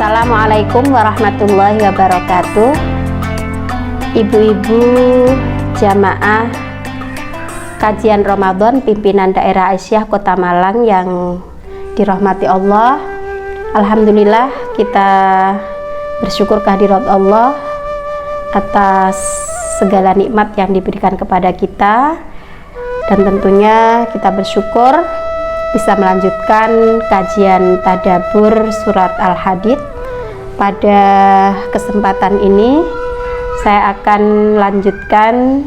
Assalamualaikum warahmatullahi wabarakatuh. Ibu-ibu jamaah kajian Ramadan pimpinan daerah Aisyah Kota Malang yang dirahmati Allah, alhamdulillah kita bersyukur kehadirat Allah atas segala nikmat yang diberikan kepada kita, dan tentunya kita bersyukur bisa melanjutkan kajian tadabbur surat Al-Hadid. Pada kesempatan ini saya akan lanjutkan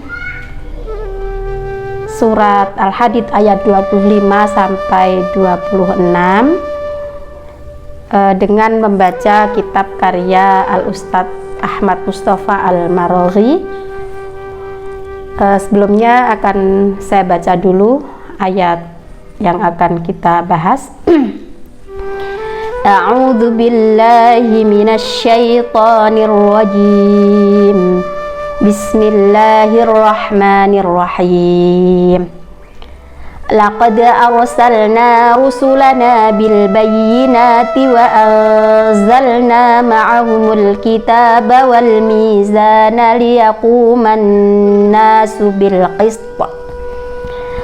surat Al-Hadid ayat 25 sampai 26 dengan membaca kitab karya Al-Ustadz Ahmad Mustafa Al-Maraghi. Sebelumnya akan saya baca dulu ayat yang akan kita bahas. A'udzu billahi minasy syaithanir rajim. Bismillahirrahmanirrahim. Laqad arsalna rusulana bil bayyinati wa anzalna ma'ahumul kitaba wal mizana liyaquman nasu bil qist.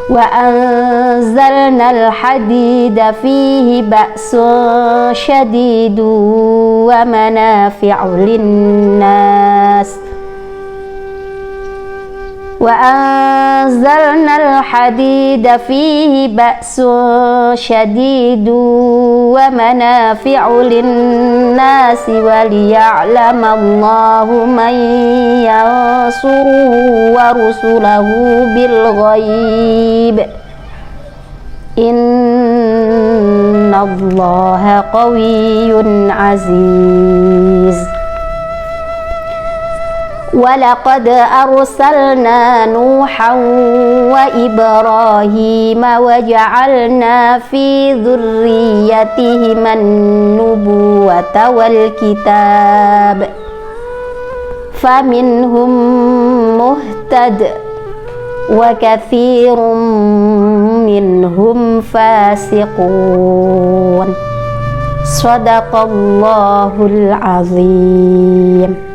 Wa anzalnal hadida fihi ba'sun syadidun wa manafi'u linnas. Wa anzalnal hadida fihi ba'sun syadidun wa manafi'u linnas wa liya'lamallahu man yansuruhu wa rusulahu bil ghaib. Innallaha qawiyyun aziz. Walaqad arsalna Nuhan wa Ibrahima wa ja'alna fi dzurriyyatihima an-nubuwata wal kitab faminhum muhtad wa katsirun minhum fasiqun. Shadaqallahul azim.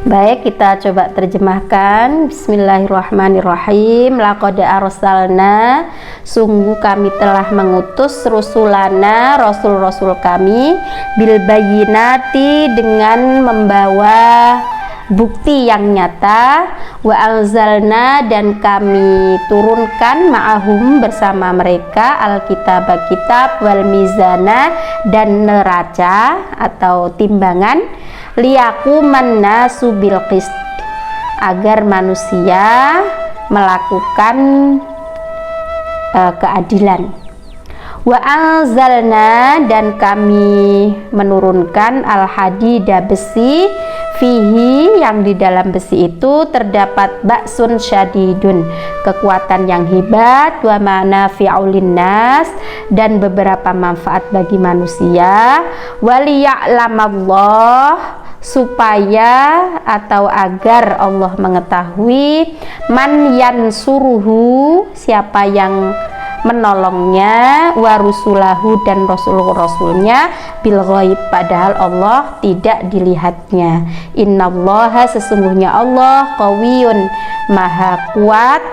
Baik, kita coba terjemahkan. Bismillahirrahmanirrahim. Laqad arsalna, sungguh kami telah mengutus rusulana, rasul-rasul kami, bil bayyinati, dengan membawa bukti yang nyata, wa anzalna, dan kami turunkan, ma'ahum, bersama mereka, alkitab, kitab, wal mizana, dan neraca atau timbangan, liyaquman nasu bil qist, agar manusia melakukan keadilan. Wa anzalna, dan kami menurunkan al-hadida, besi, fihi, yang di dalam besi itu terdapat ba'sun syadidun, kekuatan yang hebat, wa manafi'u linnas, dan beberapa manfaat bagi manusia, waliya'lamallah, supaya atau agar Allah mengetahui, man yansuruhu, siapa yang menolongnya, wa rusulahu, dan rasul-rasulnya, bil ghaib, padahal Allah tidak dilihatnya. Innallaha, sesungguhnya Allah, qawiyyun, maha kuat,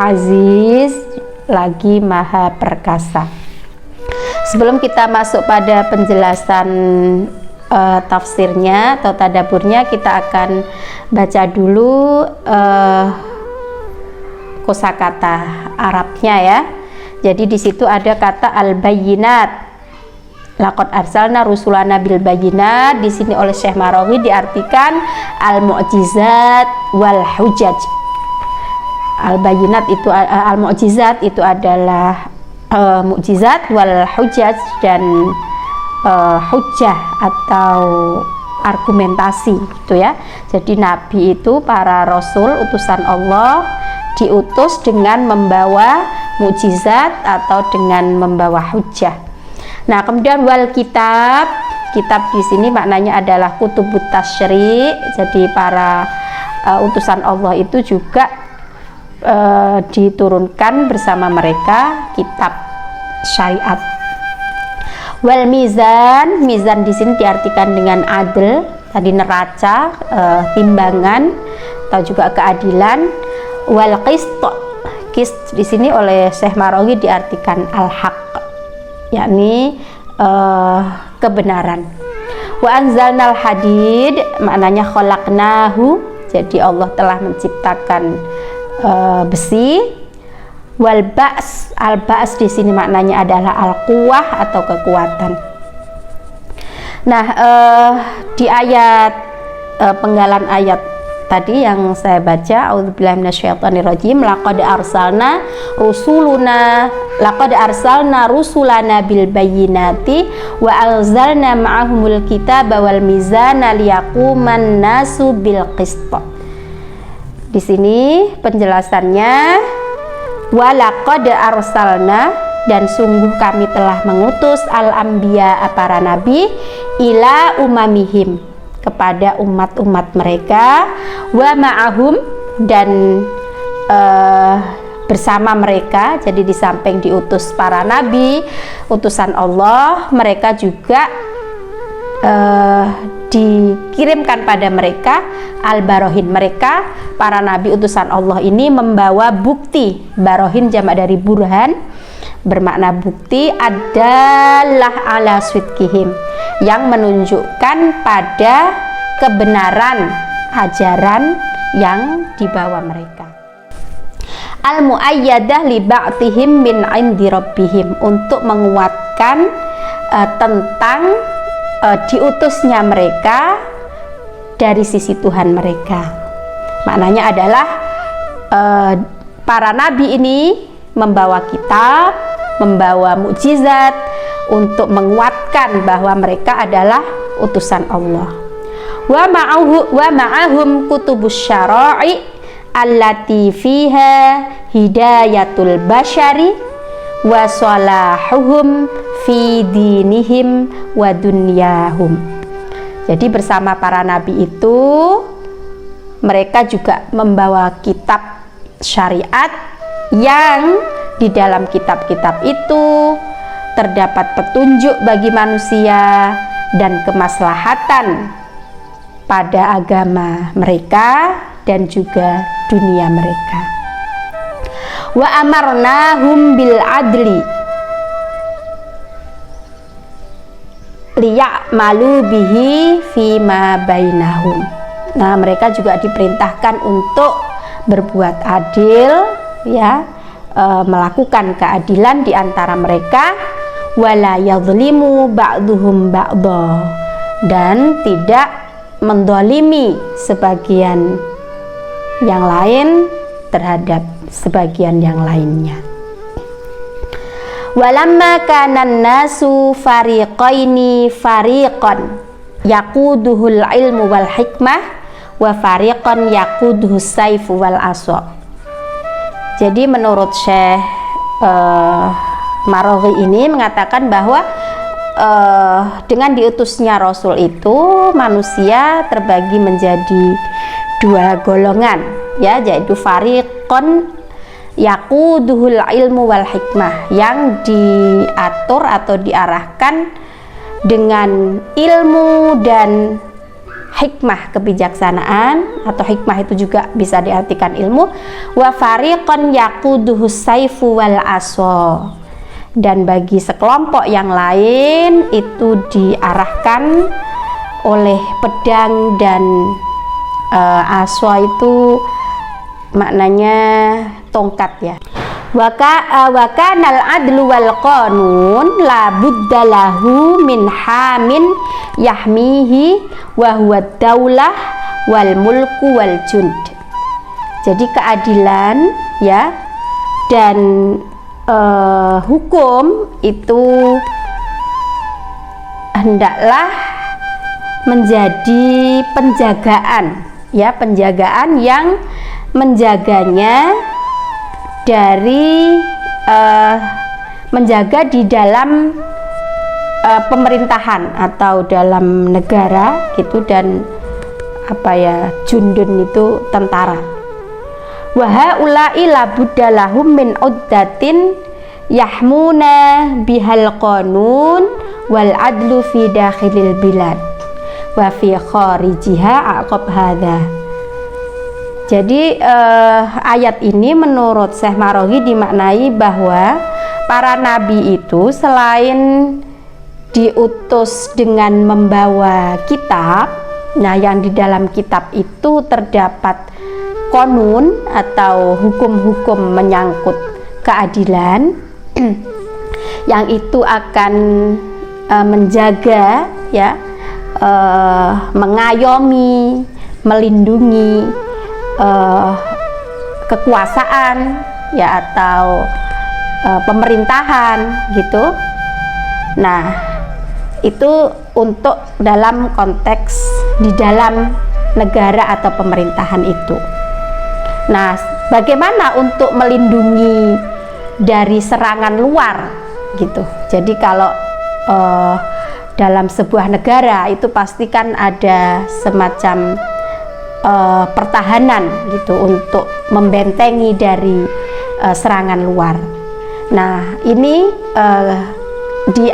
aziz, lagi maha perkasa. Sebelum kita masuk pada penjelasan tafsirnya atau tadaburnya, kita akan baca dulu kosakata Arabnya ya. Jadi di situ ada kata al-bayyinat. Laqad arsalna rusulana bil bayyinat. Di sini oleh Syekh Maraghi diartikan al-mu'jizat wal hujaj. Al-bayyinat itu al-mu'jizat itu adalah mukjizat, wal hujaj, dan hujjah atau argumentasi gitu ya. Jadi nabi itu, para rasul utusan Allah, diutus dengan membawa mukjizat atau dengan membawa hujjah. Nah, kemudian wal kitab, kitab di sini maknanya adalah kutubut tasyri'. Jadi para utusan Allah itu juga diturunkan bersama mereka kitab syariat. Wal mizan, mizan di sini diartikan dengan adil, tadi neraca, timbangan atau juga keadilan. Wal qist di sini oleh Syekh Maraghi diartikan al-haq, yakni kebenaran. Wa anzalnal hadid, maknanya khalaqnahu, jadi Allah telah menciptakan besi. Wal ba's, al ba's di sini maknanya adalah al quwah atau kekuatan. Nah, di ayat penggalan ayat tadi yang saya baca, a'udzubillahi minasyaitonirrajim, laqad arsalna rusulana bil bayyinati wa anzalna ma'ahumul kitaba wal mizana liyaquman nasu bil qist. Di sini penjelasannya, walaqad arsalna, dan sungguh kami telah mengutus al-anbiya, para nabi, ila umamihim, kepada umat-umat mereka, wa ma'ahum, dan bersama mereka. Jadi di samping diutus para nabi, utusan Allah, mereka juga dikirimkan pada mereka al-barohin, mereka para nabi utusan Allah ini membawa bukti. Barohin jamak dari burhan, bermakna bukti, adalah ala sidqihim, yang menunjukkan pada kebenaran ajaran yang dibawa mereka. Al-muayyadah li ba'tihim min 'indi rabbihim, untuk menguatkan tentang diutusnya mereka dari sisi Tuhan mereka. Maknanya adalah para nabi ini membawa kitab, membawa mukjizat untuk menguatkan bahwa mereka adalah utusan Allah. Wa ma'ahum kutubus syara'i allati fiha hidayatul basyari wa salahuhum fi dinihim wa dunyahum. Jadi bersama para nabi itu mereka juga membawa kitab syariat yang di dalam kitab-kitab itu terdapat petunjuk bagi manusia dan kemaslahatan pada agama mereka dan juga dunia mereka. Wa amarnahum bil adli liya'malu bihi fima bainahum. Nah, mereka juga diperintahkan untuk berbuat adil, ya, melakukan keadilan di antara mereka, wala yadhlimu ba'duhum ba'dha, dan tidak mendolimi sebagian yang lain terhadap sebagian yang lainnya. Walamma kanan nasu fariqaini fariqan yaquduhul ilmu wal hikmah wa fariqan yaquduhus saifu wal asa. Jadi menurut Syekh Maraghi ini mengatakan bahwa dengan diutusnya Rasul itu manusia terbagi menjadi dua golongan, ya, yaitu fariqan yaquduhul ilmu wal hikmah, yang diatur atau diarahkan dengan ilmu dan hikmah, kebijaksanaan, atau hikmah itu juga bisa diartikan ilmu. Wa fariqan yaquduhus saifu wal asa, dan bagi sekelompok yang lain itu diarahkan oleh pedang dan asa itu maknanya tongkat, ya. Wa kanal adlu wal qanun la budda lahu min hamin yahmihi wa huwa daulah wal mulku wal jund. Jadi keadilan, ya, dan hukum itu hendaklah menjadi penjagaan, ya, penjagaan yang menjaganya dari menjaga di dalam pemerintahan atau dalam negara gitu, dan jundun itu tentara. Wa haula'i la budda lahum min uddatin yahmuna bihal qanun wal adlu fi dakhilil bilad wa fi kharijiha aqab hadza. Jadi ayat ini menurut Syekh Maraghi dimaknai bahwa para nabi itu selain diutus dengan membawa kitab, nah yang di dalam kitab itu terdapat konun atau hukum-hukum menyangkut keadilan yang itu akan menjaga ya, mengayomi, melindungi kekuasaan ya atau pemerintahan gitu. Nah, itu untuk dalam konteks di dalam negara atau pemerintahan itu. Nah, bagaimana untuk melindungi dari serangan luar gitu. Jadi kalau dalam sebuah negara itu pastikan ada semacam pertahanan gitu untuk membentengi dari serangan luar. Nah, ini di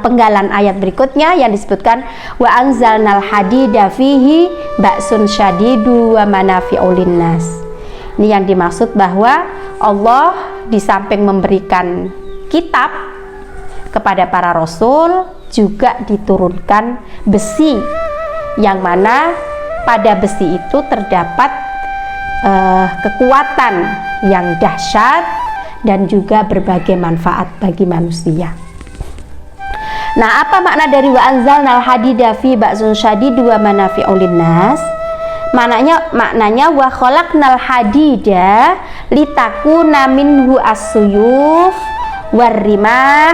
penggalan ayat berikutnya yang disebutkan wa anzalnal hadida fihi ba'sun syadidu wa manafi'u linnas. Ini yang dimaksud bahwa Allah di samping memberikan kitab kepada para rasul juga diturunkan besi, yang mana pada besi itu terdapat kekuatan yang dahsyat dan juga berbagai manfaat bagi manusia. Nah, apa makna dari wa anzalnal hadida fi ba'sun syadidu wa manafi'u linnas? Maknanya wa khalaqnal hadida litakuna minhu as-suyuf warrimah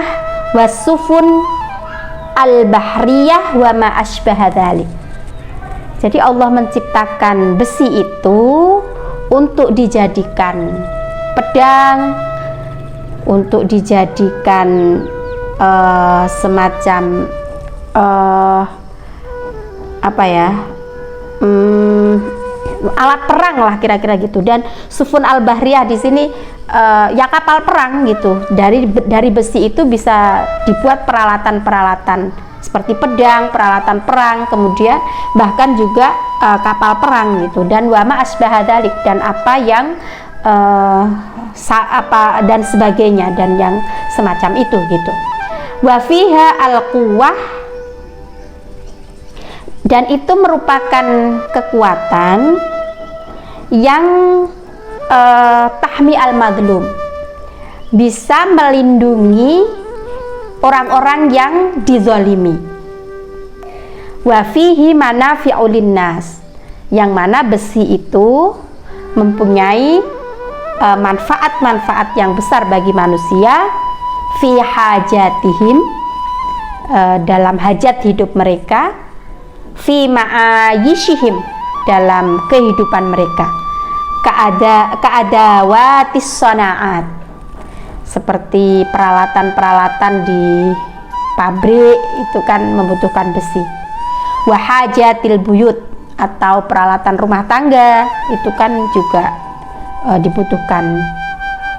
wasufun al-bahriyah wa ma asbaha dzalik. Jadi Allah menciptakan besi itu untuk dijadikan pedang, untuk dijadikan semacam alat perang lah kira-kira gitu. Dan sufun al-bahriyah di sini ya kapal perang gitu. Dari besi itu bisa dibuat peralatan-peralatan seperti pedang, peralatan perang, kemudian bahkan juga kapal perang gitu. Dan wama asbaha dzalik, dan apa yang dan sebagainya, dan yang semacam itu gitu. Wa fiha al-quwwah, dan itu merupakan kekuatan yang tahmi al-madlum, bisa melindungi orang-orang yang dizalimi. Wa fihi manafi'u linnas, yang mana besi itu mempunyai manfaat-manfaat yang besar bagi manusia, fi hajatihim, dalam hajat hidup mereka, fi ma'ayishihim, dalam kehidupan mereka, ka'adawatis sana'at, seperti peralatan-peralatan di pabrik itu kan membutuhkan besi. Wa hajatil buyut, atau peralatan rumah tangga itu kan juga dibutuhkan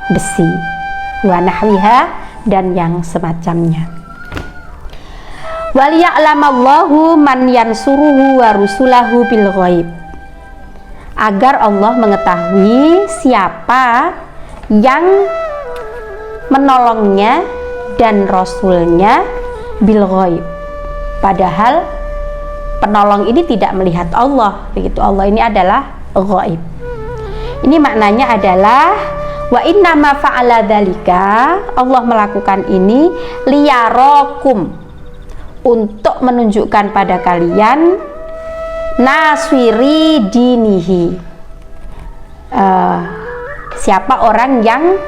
besi. Wa nahwiha, dan yang semacamnya. Wal ya'lamallahu man yansuruhu wa rusulahu bil ghaib, agar Allah mengetahui siapa yang menolongnya dan rasulnya bil ghaib, padahal penolong ini tidak melihat Allah begitu. Allah ini adalah ghaib. Ini maknanya adalah wa inna ma fa'ala dzalika, Allah melakukan ini liyarakum, untuk menunjukkan pada kalian naswiri dinihi, siapa orang yang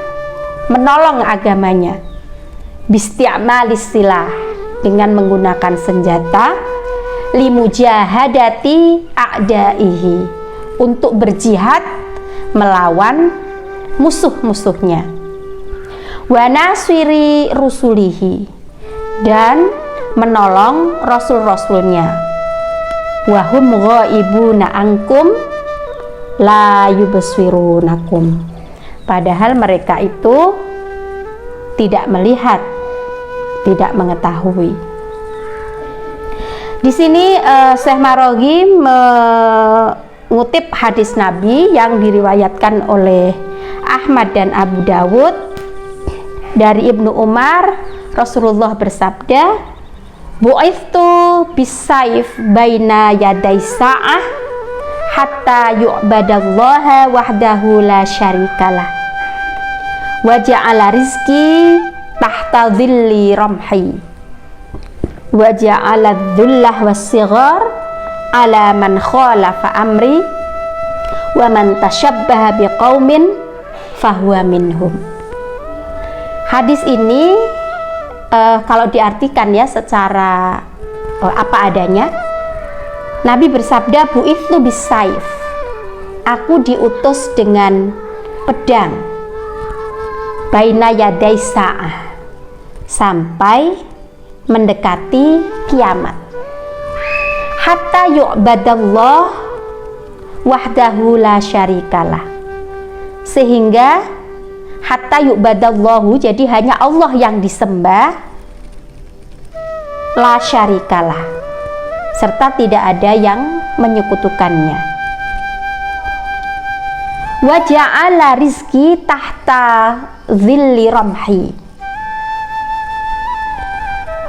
menolong agamanya, bisti'malis silah, dengan menggunakan senjata, limujahadati a'daihi, untuk berjihad melawan musuh-musuhnya, wa naswiri rusulihi, dan menolong rasul-rasulnya, wa hum ghaibuna ankum la yubsirunakum, padahal mereka itu tidak melihat, tidak mengetahui. Di sini Syekh Maraghi mengutip hadis Nabi yang diriwayatkan oleh Ahmad dan Abu Dawud dari Ibnu Umar. Rasulullah bersabda, bu'ithtu bisayf baina yaday sa'ah hatta yu'badallaha wahdahu la syarikalah wa ja'ala rizki tahta dhilli ramhi wa ja'ala dhullah was-sighar ala man khalafa amri wa man tashabbaha biqaumin fahuwa minhum. Hadis ini kalau diartikan ya secara apa adanya, Nabi bersabda, bu'itsu bisayf, aku diutus dengan pedang, baina yaday sa'ah, sampai mendekati kiamat, hatta yu'badallah wahdahu la syarikalah, sehingga hatta yu'badallahu, jadi hanya Allah yang disembah, la syarikalah, serta tidak ada yang menyekutukannya. Wa ja'ala rizki tahta dhilli ramhi,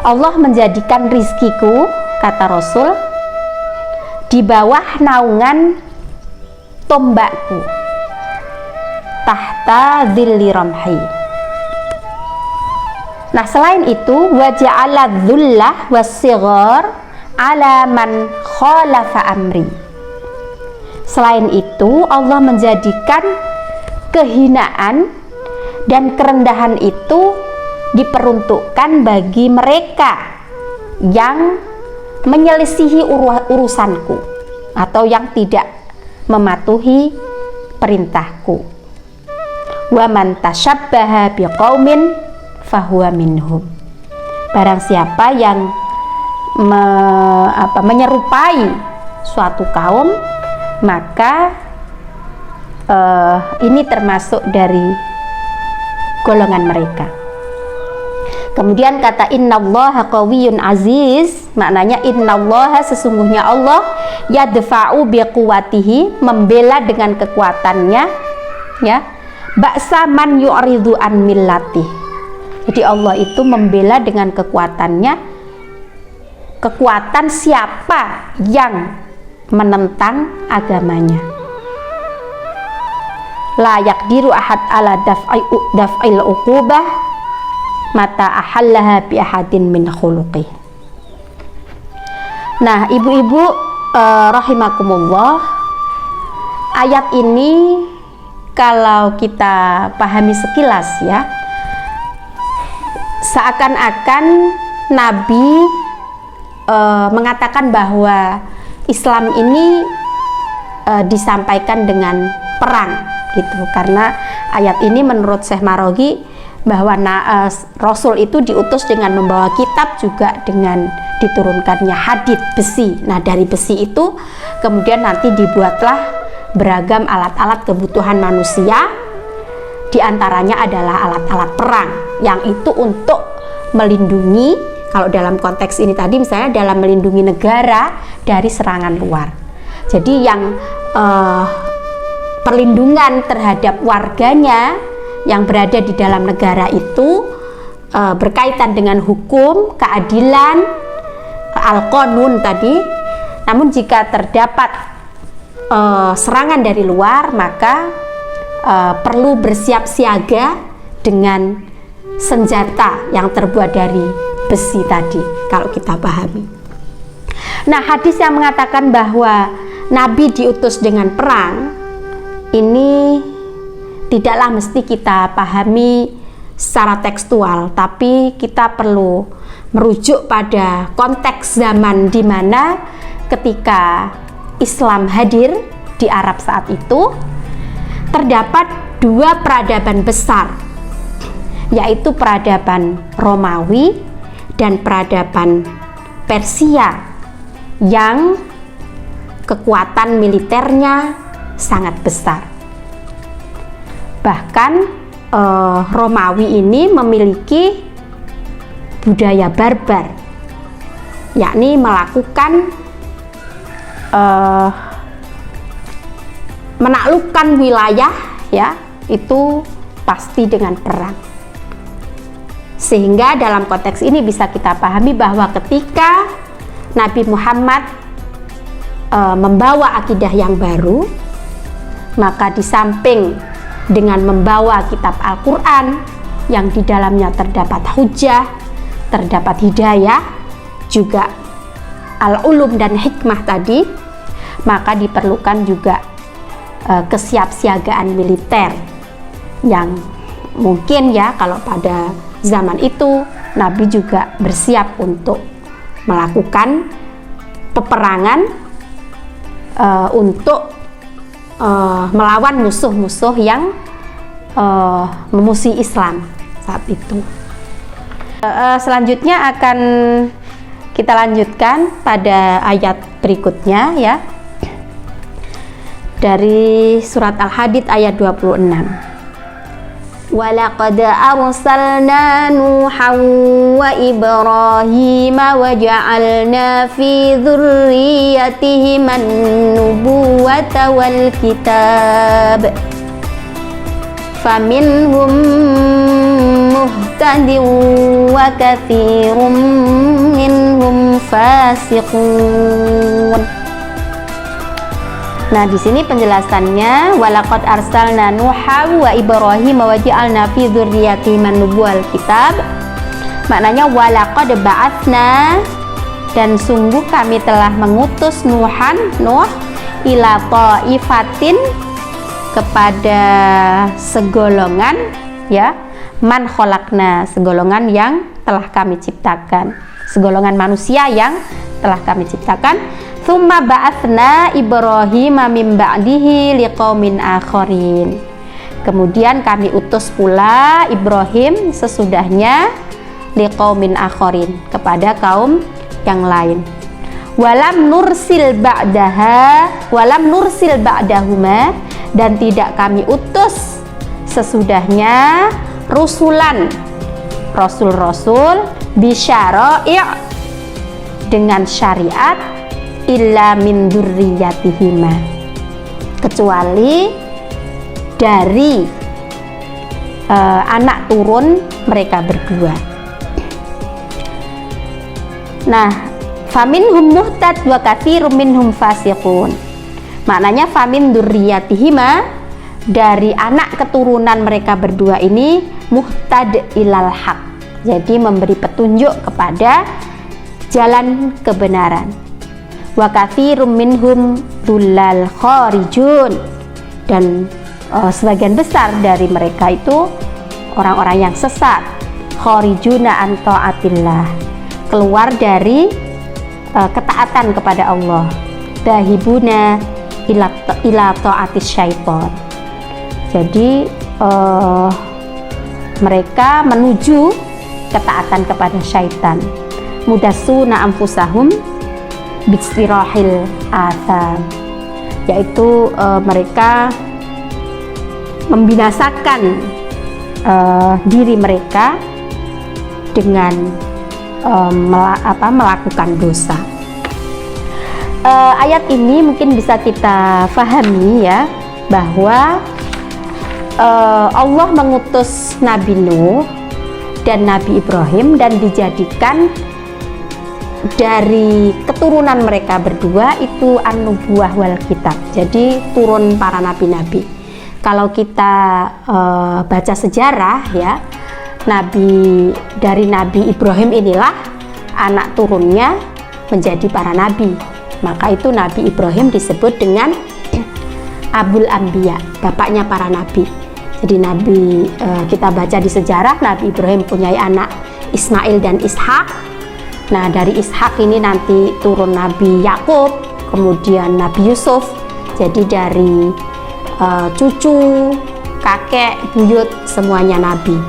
Allah menjadikan rizkiku, kata Rasul, di bawah naungan tombakku, tahta dhilli ramhi. Nah, selain itu, wa ja'ala dhullah was-sighar ala man khalafa amri. Selain itu, Allah menjadikan kehinaan dan kerendahan itu diperuntukkan bagi mereka yang menyelisihi urusanku atau yang tidak mematuhi perintahku. Wa man tashabbaha biqaumin fahuwa minhum. Barang siapa yang menyerupai suatu kaum, maka ini termasuk dari golongan mereka. Kemudian kata innallaha qawiyyun aziz, maknanya innallaha, sesungguhnya Allah, yadfa'u biquwatihi, membela dengan kekuatannya, ya, ba'sa man yu'ridu an millatih. Jadi Allah itu membela dengan kekuatannya, kekuatan siapa yang menentang agamanya. La yaqdiru ahad ala daf'il uqubah mata ahallaha bi ahadin min khuluqih. Nah, ibu-ibu rahimakumullah, ayat ini kalau kita pahami sekilas ya, seakan-akan Nabi mengatakan bahwa Islam ini disampaikan dengan perang gitu, karena ayat ini menurut Syekh Maraghi bahwa Rasul itu diutus dengan membawa kitab, juga dengan diturunkannya hadid besi. Nah, dari besi itu kemudian nanti dibuatlah beragam alat-alat kebutuhan manusia, diantaranya adalah alat-alat perang yang itu untuk melindungi, kalau dalam konteks ini tadi misalnya dalam melindungi negara dari serangan luar. Jadi yang perlindungan terhadap warganya yang berada di dalam negara itu berkaitan dengan hukum, keadilan, al-qanun tadi. Namun jika terdapat serangan dari luar, maka perlu bersiap siaga dengan senjata yang terbuat dari besi tadi, kalau kita pahami. Nah, hadis yang mengatakan bahwa Nabi diutus dengan perang ini tidaklah mesti kita pahami secara tekstual, tapi kita perlu merujuk pada konteks zaman di mana ketika Islam hadir di Arab saat itu, terdapat dua peradaban besar, yaitu peradaban Romawi dan peradaban Persia yang kekuatan militernya sangat besar. Bahkan Romawi ini memiliki budaya barbar yakni melakukan menaklukkan wilayah, ya, itu pasti dengan perang. Sehingga dalam konteks ini bisa kita pahami bahwa ketika Nabi Muhammad membawa akidah yang baru, maka di samping dengan membawa kitab Al-Quran yang di dalamnya terdapat hujah, terdapat hidayah, juga al-ulum dan hikmah tadi, maka diperlukan juga kesiapsiagaan militer yang mungkin, ya, kalau pada zaman itu Nabi juga bersiap untuk melakukan peperangan untuk melawan musuh-musuh yang memusuhi Islam saat itu. Selanjutnya akan kita lanjutkan pada ayat berikutnya, ya, dari surat Al-Hadid ayat 26. Walaqad arsalna Nuhan wa Ibrahim wa ja'alna fi dzurriyyatihim an-nubuwata wal kitab faminhum muhtadin wa katsirun minhum fasiqun. Nah, di sini penjelasannya, walaqad arsalna Nuha wa Ibrahim wa ja'alna fi dzurriyyatihim an-nubuwwal kitab. Maknanya walaqad ba'atsna, dan sungguh kami telah mengutus Nuh ila ta'ifatin, kepada segolongan, ya, man khalaqna, segolongan yang telah kami ciptakan, segolongan manusia yang telah kami ciptakan. Tsumma ba'atsna Ibrahim min ba'dihi liqaumin akharin. Kemudian kami utus pula Ibrahim sesudahnya liqaumin akharin, kepada kaum yang lain. Walam nursil ba'dahuma, dan tidak kami utus sesudahnya rasul-rasul bisyara'i', dengan syariat, illa min dzurriyyatihima, kecuali dari anak turun mereka berdua. Nah, faminhum muhtad wa katsirun minhum fasiqun. Maknanya famin dzurriyyatihima, dari anak keturunan mereka berdua ini, muhtad ilal haq, jadi memberi petunjuk kepada jalan kebenaran. Wa katsirum minhum dullal kharijun, dan sebagian besar dari mereka itu orang-orang yang sesat, kharijuna an taatillah, keluar dari ketaatan kepada Allah, dahibuna ila taatis syaitan. Jadi mereka menuju ketaatan kepada syaitan. Mudassuna anfusahum bistirahil atham, yaitu mereka membinasakan diri mereka dengan melakukan dosa. Ayat ini mungkin bisa kita fahami, ya, bahwa Allah mengutus Nabi Nuh dan Nabi Ibrahim, dan dijadikan dari keturunan mereka berdua itu an-nubuwah wal kitab, jadi turun para nabi-nabi. Kalau kita baca sejarah, ya, dari Nabi Ibrahim inilah anak turunnya menjadi para nabi, maka itu Nabi Ibrahim disebut dengan Abul Anbiya, bapaknya para nabi. Jadi kita baca di sejarah, Nabi Ibrahim punya anak Ismail dan Ishak. Nah, dari Ishak ini nanti turun Nabi Yakub, kemudian Nabi Yusuf. Jadi dari cucu, kakek, buyut, semuanya nabi.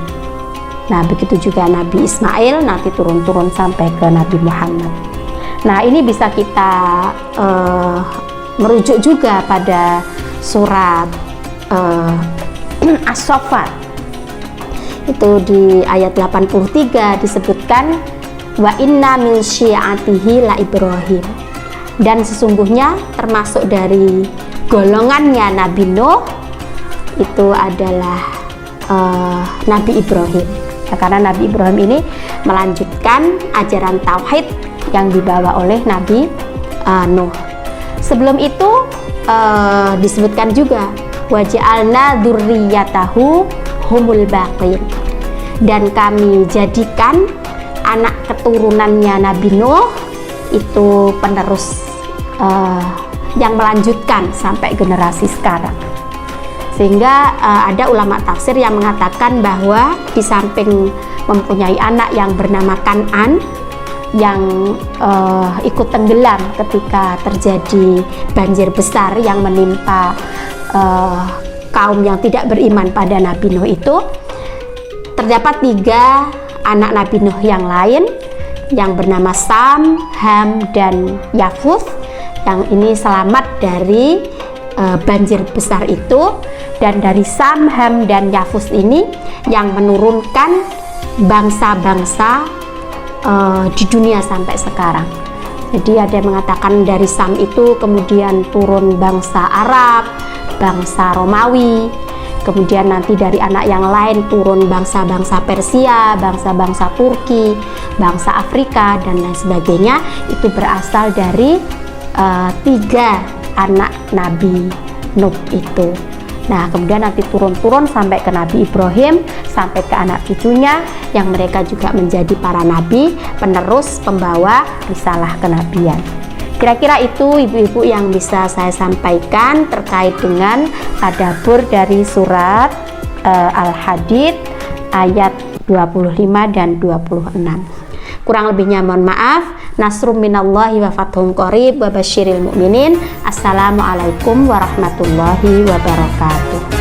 Nah, begitu juga Nabi Ismail nanti turun-turun sampai ke Nabi Muhammad. Nah, ini bisa kita merujuk juga pada surat As-Saffat. Itu di ayat 83 disebutkan wa inna min syi'atihi la Ibrahim, dan sesungguhnya termasuk dari golongannya Nabi Nuh itu adalah Nabi Ibrahim. Ya, karena Nabi Ibrahim ini melanjutkan ajaran tauhid yang dibawa oleh Nabi Nuh. Sebelum itu disebutkan juga wa ja'alna dzurriyyatahu humul baqin, dan kami jadikan anak keturunannya Nabi Nuh itu penerus yang melanjutkan sampai generasi sekarang. Sehingga ada ulama tafsir yang mengatakan bahwa di samping mempunyai anak yang bernama Kan'an yang ikut tenggelam ketika terjadi banjir besar yang menimpa kaum yang tidak beriman pada Nabi Nuh itu, terdapat 3 anak Nabi Nuh yang lain yang bernama Sam, Ham, dan Yafus, yang ini selamat dari banjir besar itu. Dan dari Sam, Ham, dan Yafus ini yang menurunkan bangsa-bangsa di dunia sampai sekarang. Jadi ada yang mengatakan dari Sam itu kemudian turun bangsa Arab, bangsa Romawi, kemudian nanti dari anak yang lain turun bangsa-bangsa Persia, bangsa-bangsa Turki, bangsa Afrika, dan lain sebagainya. Itu berasal dari 3 anak Nabi Nuh itu. Nah, kemudian nanti turun-turun sampai ke Nabi Ibrahim, sampai ke anak cucunya, yang mereka juga menjadi para nabi, penerus pembawa risalah kenabian. Kira-kira itu ibu-ibu yang bisa saya sampaikan terkait dengan tadabbur dari surat Al-Hadid ayat 25 dan 26. Kurang lebihnya mohon maaf. Nasrum minallahi wa fathun qarib wa basyiril mu'minin. Assalamualaikum warahmatullahi wabarakatuh.